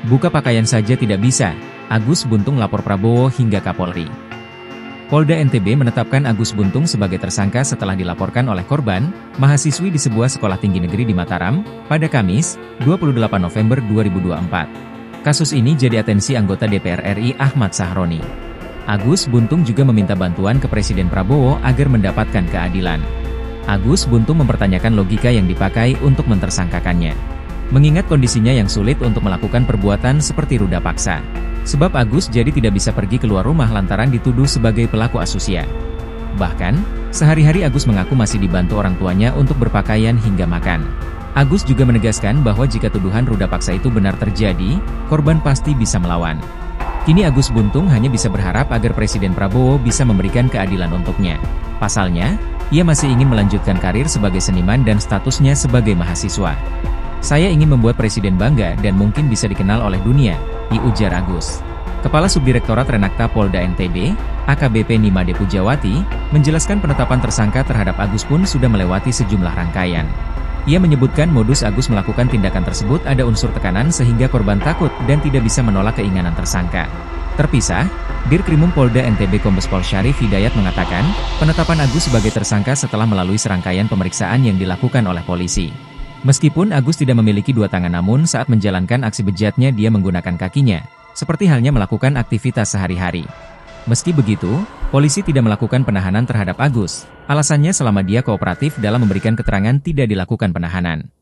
Buka pakaian saja tidak bisa, Agus Buntung lapor Prabowo hingga Kapolri. Polda NTB menetapkan Agus Buntung sebagai tersangka setelah dilaporkan oleh korban, mahasiswi di sebuah sekolah tinggi negeri di Mataram, pada Kamis, 28 November 2024. Kasus ini jadi atensi anggota DPR RI Ahmad Sahroni. Agus Buntung juga meminta bantuan ke Presiden Prabowo agar mendapatkan keadilan. Agus Buntung mempertanyakan logika yang dipakai untuk mentersangkakannya. Mengingat kondisinya yang sulit untuk melakukan perbuatan seperti ruda paksa. Sebab Agus jadi tidak bisa pergi keluar rumah lantaran dituduh sebagai pelaku asusila. Bahkan, sehari-hari Agus mengaku masih dibantu orang tuanya untuk berpakaian hingga makan. Agus juga menegaskan bahwa jika tuduhan ruda paksa itu benar terjadi, korban pasti bisa melawan. Kini Agus Buntung hanya bisa berharap agar Presiden Prabowo bisa memberikan keadilan untuknya. Pasalnya, ia masih ingin melanjutkan karir sebagai seniman dan statusnya sebagai mahasiswa. Saya ingin membuat Presiden bangga dan mungkin bisa dikenal oleh dunia, ujar Agus. Kepala Subdirektorat Renakta Polda NTB, AKBP Nimade Pujawati, menjelaskan penetapan tersangka terhadap Agus pun sudah melewati sejumlah rangkaian. Ia menyebutkan modus Agus melakukan tindakan tersebut ada unsur tekanan sehingga korban takut dan tidak bisa menolak keinginan tersangka. Terpisah, Dirkrimum Polda NTB Kombes Pol Syarif Hidayat mengatakan, penetapan Agus sebagai tersangka setelah melalui serangkaian pemeriksaan yang dilakukan oleh polisi. Meskipun Agus tidak memiliki dua tangan namun saat menjalankan aksi bejatnya dia menggunakan kakinya, seperti halnya melakukan aktivitas sehari-hari. Meski begitu, polisi tidak melakukan penahanan terhadap Agus. Alasannya selama dia kooperatif dalam memberikan keterangan tidak dilakukan penahanan.